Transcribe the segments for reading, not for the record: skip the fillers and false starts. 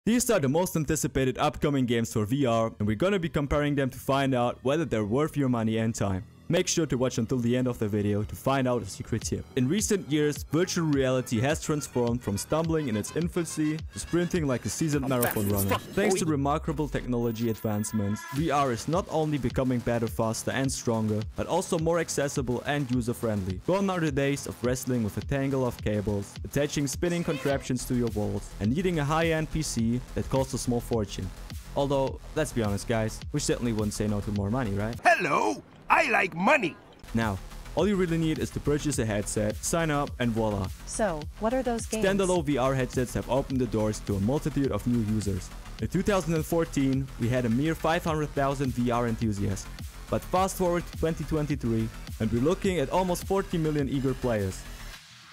These are the most anticipated upcoming games for VR, and we're gonna be comparing them to find out whether they're worth your money and time. Make sure to watch until the end of the video to find out a secret tip. In recent years, virtual reality has transformed from stumbling in its infancy to sprinting like a seasoned marathon runner. Thanks to remarkable technology advancements, VR is not only becoming better, faster and stronger, but also more accessible and user-friendly. Gone are the days of wrestling with a tangle of cables, attaching spinning contraptions to your walls, and needing a high-end PC that costs a small fortune. Although, let's be honest guys, we certainly wouldn't say no to more money, right? Hello! I like money! Now, all you really need is to purchase a headset, sign up, and voila. So, what are those games? Standalone VR headsets have opened the doors to a multitude of new users. In 2014, we had a mere 500,000 VR enthusiasts. But fast forward to 2023, and we're looking at almost 40 million eager players.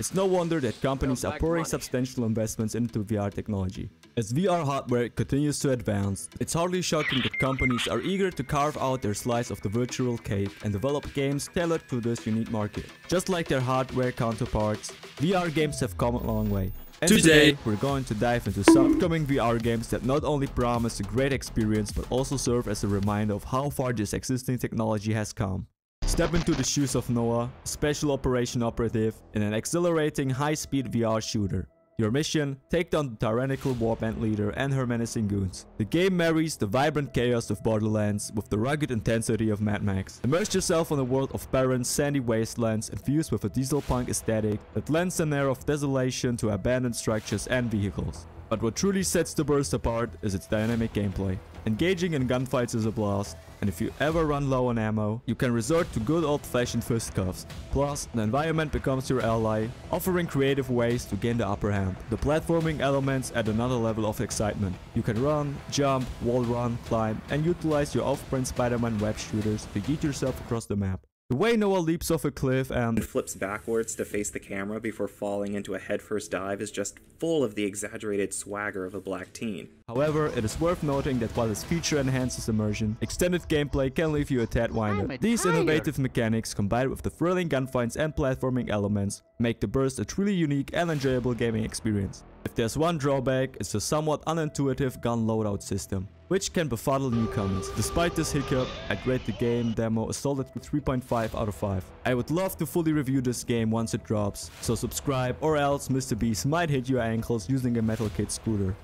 It's no wonder that companies are pouring substantial investments into VR technology. As VR hardware continues to advance, it's hardly shocking that companies are eager to carve out their slice of the virtual cake and develop games tailored to this unique market. Just like their hardware counterparts, VR games have come a long way. And today, we're going to dive into some upcoming VR games that not only promise a great experience but also serve as a reminder of how far this existing technology has come. Step into the shoes of Noah, a special operation operative in an exhilarating high-speed VR shooter. Your mission, take down the tyrannical warband leader and her menacing goons. The game marries the vibrant chaos of Borderlands with the rugged intensity of Mad Max. Immerse yourself in a world of barren, sandy wastelands infused with a diesel punk aesthetic that lends an air of desolation to abandoned structures and vehicles. But what truly sets the burst apart is its dynamic gameplay. Engaging in gunfights is a blast, and if you ever run low on ammo, you can resort to good old-fashioned fisticuffs. Plus, the environment becomes your ally, offering creative ways to gain the upper hand. The platforming elements add another level of excitement. You can run, jump, wall run, climb, and utilize your off-brand Spider-Man web shooters to yeet yourself across the map. The way Noah leaps off a cliff and flips backwards to face the camera before falling into a headfirst dive is just full of the exaggerated swagger of a black teen. However, it is worth noting that while this feature enhances immersion, extended gameplay can leave you a tad winded. These innovative mechanics, combined with the thrilling gunfights and platforming elements, make the burst a truly unique and enjoyable gaming experience. If there's one drawback, it's the somewhat unintuitive gun loadout system, which can befuddle newcomers. Despite this hiccup, I'd rate the game demo a solid 3.5 out of 5. I would love to fully review this game once it drops, so subscribe or else Mr. Beast might hit your ankles using a Metal Kid scooter.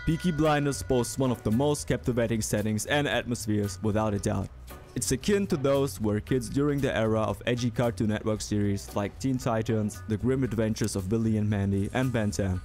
Peaky Blinders boasts one of the most captivating settings and atmospheres without a doubt. It's akin to those where kids during the era of edgy Cartoon Network series like Teen Titans, The Grim Adventures of Billy and Mandy, and Ben 10.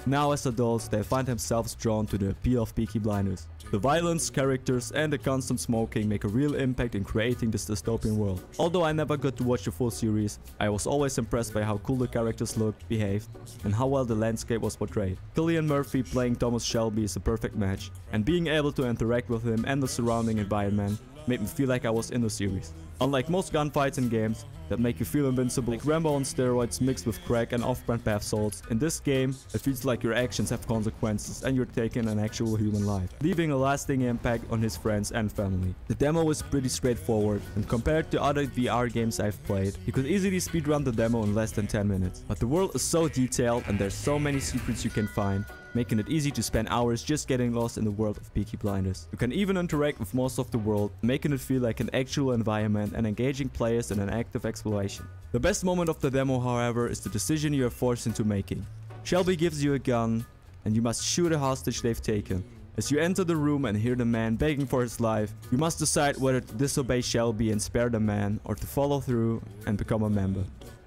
Now as adults, they find themselves drawn to the appeal of Peaky Blinders. The violence, characters, and the constant smoking make a real impact in creating this dystopian world. Although I never got to watch the full series, I was always impressed by how cool the characters looked, behaved, and how well the landscape was portrayed. Cillian Murphy playing Thomas Shelby is a perfect match, and being able to interact with him and the surrounding environment made me feel like I was in the series. Unlike most gunfights in games that make you feel invincible, like Rambo on steroids mixed with crack and off-brand bath salts, in this game it feels like your actions have consequences and you're taking an actual human life, leaving a lasting impact on his friends and family. The demo is pretty straightforward, and compared to other VR games I've played, you could easily speedrun the demo in less than 10 minutes. But the world is so detailed and there's so many secrets you can find, making it easy to spend hours just getting lost in the world of Peaky Blinders. You can even interact with most of the world, making it feel like an actual environment and engaging players in an active exploration. The best moment of the demo, however, is the decision you are forced into making. Shelby gives you a gun, and you must shoot a hostage they've taken. As you enter the room and hear the man begging for his life, you must decide whether to disobey Shelby and spare the man, or to follow through and become a member.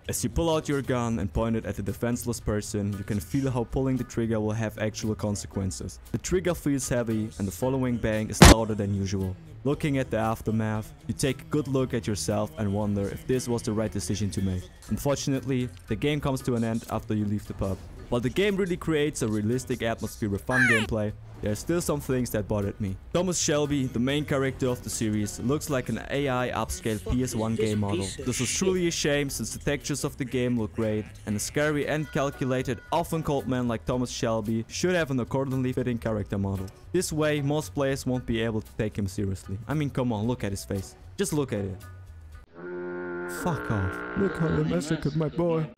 As you pull out your gun and point it at the defenseless person, you can feel how pulling the trigger will have actual consequences. The trigger feels heavy and the following bang is louder than usual. Looking at the aftermath, you take a good look at yourself and wonder if this was the right decision to make. Unfortunately, the game comes to an end after you leave the pub. While the game really creates a realistic atmosphere with fun gameplay, there are still some things that bothered me. Thomas Shelby, the main character of the series, looks like an AI upscaled PS1 game model. This is truly a shame since the textures of the game look great, and a scary and calculated, often cold man like Thomas Shelby should have an accordingly fitting character model. This way, most players won't be able to take him seriously. I mean, come on, look at his face. Just look at it. Fuck off. Look how they massacred my boy.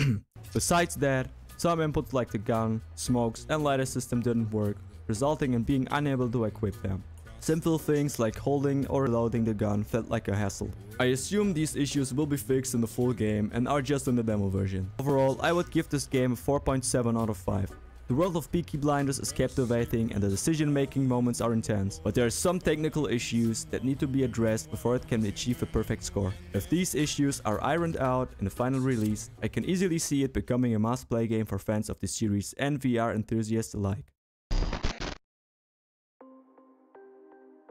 Besides that, Some inputs like the gun, smokes, and lighter system didn't work, resulting in being unable to equip them. Simple things like holding or loading the gun felt like a hassle. I assume these issues will be fixed in the full game and are just in the demo version. Overall, I would give this game a 4.7 out of 5. The world of Peaky Blinders is captivating and the decision-making moments are intense, but there are some technical issues that need to be addressed before it can achieve a perfect score. If these issues are ironed out in the final release, I can easily see it becoming a must-play game for fans of the series and VR enthusiasts alike.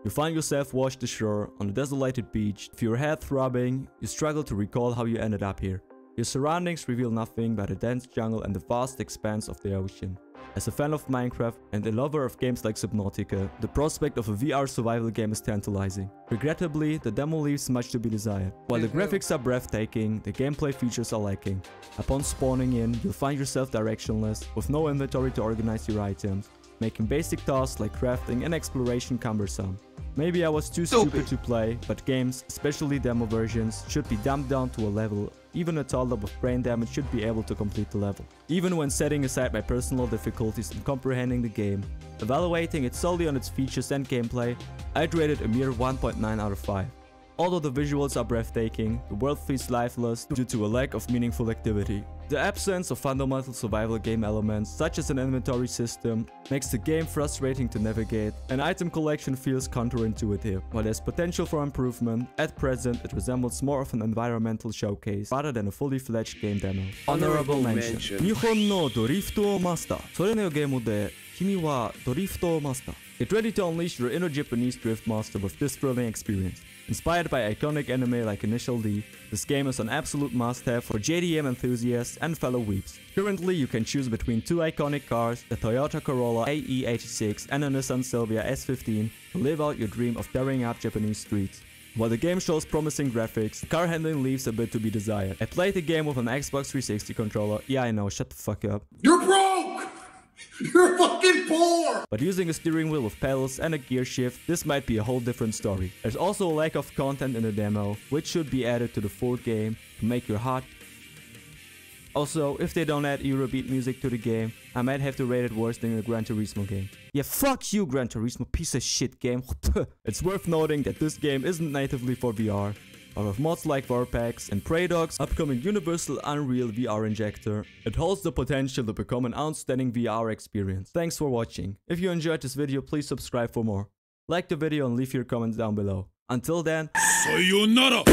You find yourself washed ashore on a desolated beach. With your head throbbing, you struggle to recall how you ended up here. Your surroundings reveal nothing but a dense jungle and the vast expanse of the ocean. As a fan of Minecraft and a lover of games like Subnautica, the prospect of a VR survival game is tantalizing. Regrettably, the demo leaves much to be desired. While the graphics are breathtaking, the gameplay features are lacking. Upon spawning in, you'll find yourself directionless, with no inventory to organize your items, making basic tasks like crafting and exploration cumbersome. Maybe I was too stupid to play, but games, especially demo versions, should be dumbed down to a level. Even a toddler with brain damage should be able to complete the level. Even when setting aside my personal difficulties in comprehending the game, evaluating it solely on its features and gameplay, I'd rate it a mere 1.9 out of 5. Although the visuals are breathtaking, the world feels lifeless due to a lack of meaningful activity. The absence of fundamental survival game elements, such as an inventory system, makes the game frustrating to navigate, and item collection feels counterintuitive. While there's potential for improvement, at present it resembles more of an environmental showcase rather than a fully fledged game demo. Honorable mention. 日本のドリフトをマスター。それのゲームで君はドリフトをマスター。Get ready to unleash your inner Japanese drift master with this thrilling experience. Inspired by iconic anime like Initial D, this game is an absolute must-have for JDM enthusiasts and fellow weeps. Currently, you can choose between two iconic cars, the Toyota Corolla AE86 and a Nissan Silvia S15, to live out your dream of tearing up Japanese streets. While the game shows promising graphics, the car handling leaves a bit to be desired. I played the game with an Xbox 360 controller. Yeah, I know, shut the fuck up. You're broke! You're fucking poor! But using a steering wheel with pedals and a gear shift, this might be a whole different story. There's also a lack of content in the demo, which should be added to the full game to make your heart. Also, if they don't add Eurobeat music to the game, I might have to rate it worse than the Gran Turismo game. Yeah, fuck you, Gran Turismo, piece of shit game. It's worth noting that this game isn't natively for VR, but with mods like Warpacks and Praydog's upcoming Universal Unreal VR injector, it holds the potential to become an outstanding VR experience. Thanks for watching. If you enjoyed this video, please subscribe for more. Like the video and leave your comments down below. Until then, sayonara!